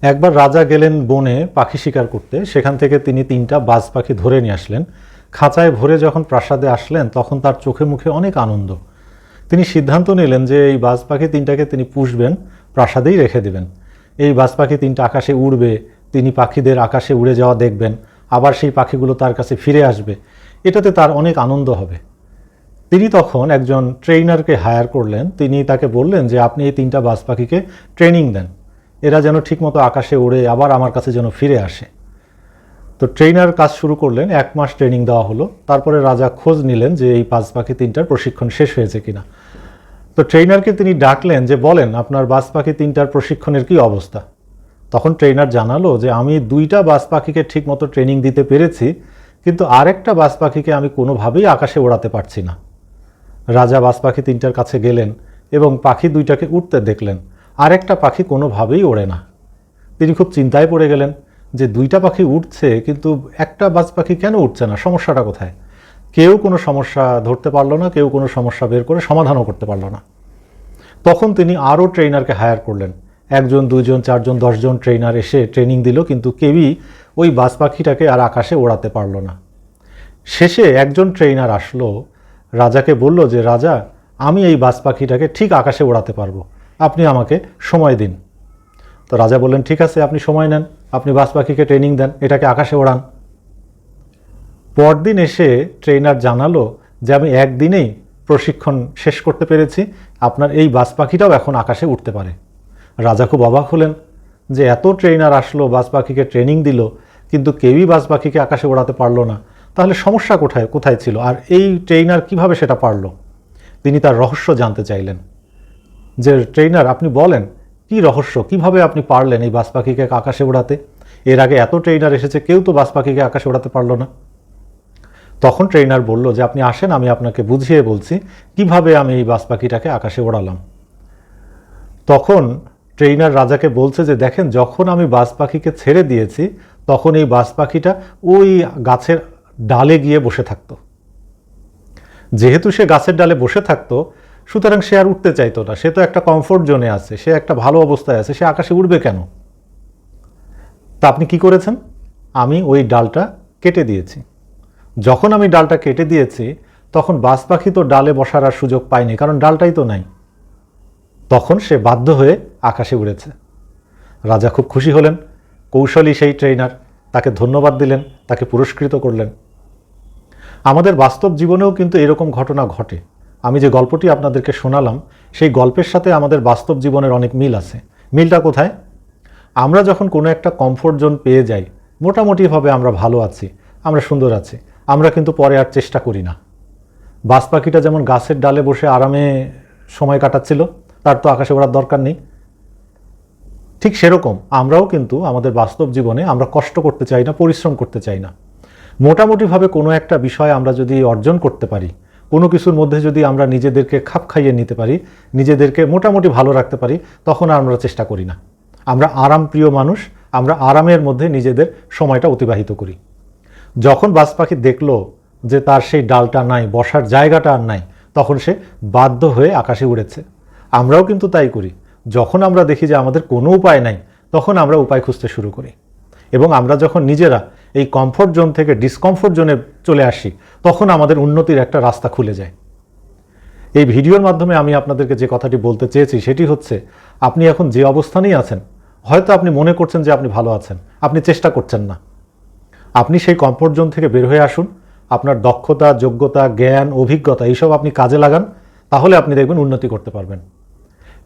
একবার রাজা গেলেন বনে পাখি শিকার করতে। সেখান থেকে তিনি 3টা বাজ পাখি ধরে নিয়ে আসলেন। খাঁচায় ভরে যখন প্রাসাদে আসলেন তখন তার চোখে মুখে অনেক আনন্দ। তিনি সিদ্ধান্ত নিলেন যে এই বাজ পাখি 3টাকে তিনি পুষবেন, প্রাসাদেই রেখে দেবেন। এই বাজ পাখি 3টা আকাশে উড়বে, তিনি পাখিদের আকাশে উড়ে যাওয়া দেখবেন, আবার সেই পাখিগুলো তার কাছে ফিরে আসবে, এটাতে তার অনেক আনন্দ হবে। তিনি তখন একজন ট্রেইনারকে হায়ার করলেন। তিনি তাকে বললেন যে আপনি এই 3টা বাজ পাখিকে ট্রেনিং দেন, এরা যেন ঠিকমতো আকাশে ওড়ে আবার আমার কাছে যেন ফিরে আসে। তো ট্রেইনার কাজ শুরু করলেন। 1 মাস ট্রেনিং দেওয়া হলো। তারপরে রাজা খোঁজ নিলেন যে এই বাজ পাখি 3টার প্রশিক্ষণ শেষ হয়েছে কিনা। তো ট্রেইনারকে তিনি ডাকলেন যে বলেন আপনার বাজ পাখি 3টার প্রশিক্ষণের কি অবস্থা। তখন ট্রেইনার জানালো যে আমি 2টা বাজ পাখিকে ঠিকমতো ট্রেনিং দিতে পেরেছি, কিন্তু আরেকটা বাজ পাখিকে আমি কোনোভাবেই আকাশে ওড়াতে পারছি না। রাজা বাজ পাখি 3টার কাছে গেলেন এবং পাখি 2টাকে উঠতে দেখলেন, আরেকটা পাখি কোনোভাবেই ওড়ে না। তিনি খুব চিন্তায় পড়ে গেলেন যে 2টা পাখি উঠছে কিন্তু একটা বাজ পাখি কেন উঠছে না, সমস্যাটা কোথায়। কেউ কোনো সমস্যা ধরতে পারলো না, কেউ কোনো সমস্যা বের করে সমাধানও করতে পারলো না। তখন তিনি আরও ট্রেইনারকে হায়ার করলেন। 1 জন 2 জন 4 জন 10 জন ট্রেইনার এসে ট্রেনিং দিল, কিন্তু কেউই ওই বাজ পাখিটাকে আর আকাশে ওড়াতে পারলো না। শেষে একজন ট্রেইনার আসলো, রাজাকে বলল যে রাজা, আমি এই বাজ পাখিটাকে ঠিক আকাশে ওড়াতে পারবো, আপনি আমাকে সময় দিন। তো রাজা বললেন ঠিক আছে, আপনি সময় নেন, আপনি বাজ পাখিকে ট্রেনিং দেন, এটাকে আকাশে ওড়ান। পরদিন এসে ট্রেইনার জানালো যে আমি একদিনেই প্রশিক্ষণ শেষ করতে পেরেছি, আপনার এই বাজ পাখিটাও এখন আকাশে উঠতে পারে। রাজা খুব অবাক হলেন যে এত ট্রেইনার আসলো, বাজ পাখিকে ট্রেনিং দিল, কিন্তু কেউই বাজ পাখিকে আকাশে ওড়াতে পারলো না। তাহলে সমস্যা কোথায় ছিল, আর এই ট্রেইনার কিভাবে সেটা পারলো। তিনি তার রহস্য জানতে চাইলেন যে ট্রেইনার আপনি বলেন কি রহস্য, কিভাবে আপনি পারলেন এই বাজ পাখিকে আকাশে ওড়াতে। এর আগে এত ট্রেইনার এসেছে, কেউ তো বাজ পাখিকে আকাশে ওড়াতে পারলো না। তখন ট্রেইনার বলল যে আপনি আসেন, আমি আপনাকে বুঝিয়ে বলছি কিভাবে আমি এই বাজ পাখিটাকে আকাশে ওড়ালাম। তখন ট্রেইনার রাজাকে বলছে যে দেখেন, যখন আমি বাজ পাখিকে ছেড়ে দিয়েছি তখন এই বাজ পাখিটা ওই গাছের ডালে গিয়ে বসে থাকতো। যেহেতু সে গাছের ডালে বসে থাকতো, সুতরাং সে আর উঠতে চাইতো না। সে তো একটা কমফোর্ট জোনে আছে, সে একটা ভালো অবস্থায় আছে, সে আকাশে উঠবে কেন। তা আপনি কি করেছেন, আমি ওই ডালটা কেটে দিয়েছি। যখন আমি ডালটা কেটে দিয়েছি তখন বাজ পাখি তো ডালে বসার আর সুযোগ পায়নি, কারণ ডালটাই তো নাই। তখন সে বাধ্য হয়ে আকাশে উড়েছে। রাজা খুব খুশি হলেন। কৌশলী সেই ট্রেইনার, তাকে ধন্যবাদ দিলেন, তাকে পুরস্কৃত করলেন। আমাদের বাস্তব জীবনেও কিন্তু এরকম ঘটনা ঘটে। আমি যে গল্পটি আপনাদেরকে শোনালাম, সেই গল্পের সাথে আমাদের বাস্তব জীবনের অনেক মিল আছে। মিলটা কোথায়? আমরা যখন কোনো একটা কমফোর্ট জোন পেয়ে যাই, মোটামুটিভাবে আমরা ভালো আছি, আমরা সুন্দর আছি, আমরা কিন্তু পরে আর চেষ্টা করি না। বাজ পাখিটা যেমন গাছের ডালে বসে আরামে সময় কাটাচ্ছিল, তার তো আকাশে ওড়ার দরকার নেই। ঠিক সেরকম আমরাও কিন্তু আমাদের বাস্তব জীবনে আমরা কষ্ট করতে চাই না, পরিশ্রম করতে চাই না। মোটামুটিভাবে কোনো একটা বিষয় আমরা যদি অর্জন করতে পারি, কোনো কিছুর মধ্যে যদি আমরা নিজেদেরকে খাপ খাইয়ে নিতে পারি, নিজেদেরকে মোটামুটি ভালো রাখতে পারি, তখন আর আমরা চেষ্টা করি না। আমরা আরাম প্রিয় মানুষ, আমরা আরামের মধ্যে নিজেদের সময়টা অতিবাহিত করি। যখন বাজ পাখি দেখলো যে তার সেই ডালটা নাই, বসার জায়গাটা আর নাই, তখন সে বাধ্য হয়ে আকাশে উড়েছে। আমরাও কিন্তু তাই করি। যখন আমরা দেখি যে আমাদের কোনো উপায় নাই, তখন আমরা উপায় খুঁজতে শুরু করি। এবং আমরা যখন নিজেরা এই কমফোর্ট জোন থেকে ডিসকমফোর্ট জোনে চলে আসি, তখন আমাদের উন্নতির একটা রাস্তা খুলে যায়। এই ভিডিওর মাধ্যমে আমি আপনাদেরকে যে কথাটি বলতে চেয়েছি সেটি হচ্ছে, আপনি এখন যে অবস্থানেই আছেন, হয়তো আপনি মনে করছেন যে আপনি ভালো আছেন, আপনি চেষ্টা করছেন না। আপনি সেই কমফোর্ট জোন থেকে বের হয়ে আসুন, আপনার দক্ষতা, যোগ্যতা, জ্ঞান, অভিজ্ঞতা এইসব আপনি কাজে লাগান, তাহলে আপনি দেখবেন উন্নতি করতে পারবেন।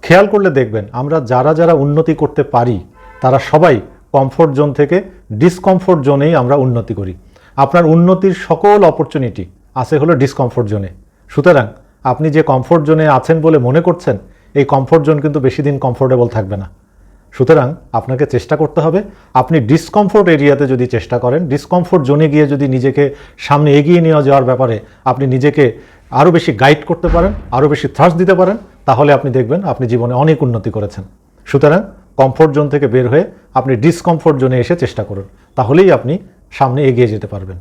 খেয়াল করলে দেখবেন আমরা যারা উন্নতি করতে পারি, তারা সবাই কমফোর্ট জোন থেকে ডিসকমফোর্ট জোনেই আমরা উন্নতি করি। আপনার উন্নতির সকল অপরচুনিটি আছে হলো ডিসকমফোর্ট জোনে। সুতরাং আপনি যে কমফোর্ট জোনে আছেন বলে মনে করছেন, এই কমফোর্ট জোন কিন্তু বেশি দিন কমফোর্টেবল থাকবে না। সুতরাং আপনাকে চেষ্টা করতে হবে। আপনি ডিসকমফোর্ট এরিয়াতে যদি চেষ্টা করেন, ডিসকমফোর্ট জোনে গিয়ে যদি নিজেকে সামনে এগিয়ে নিয়ে যাওয়ার ব্যাপারে আপনি নিজেকে আরও বেশি গাইড করতে পারেন, আরও বেশি থ্রাস্ট দিতে পারেন, তাহলে আপনি দেখবেন আপনি জীবনে অনেক উন্নতি করেছেন। সুতরাং কমফোর্ট জোন থেকে বের হয়ে আপনি ডিসকমফোর্ট জোনে এসে চেষ্টা করুন, তাহলেই আপনি সামনে এগিয়ে যেতে পারবেন।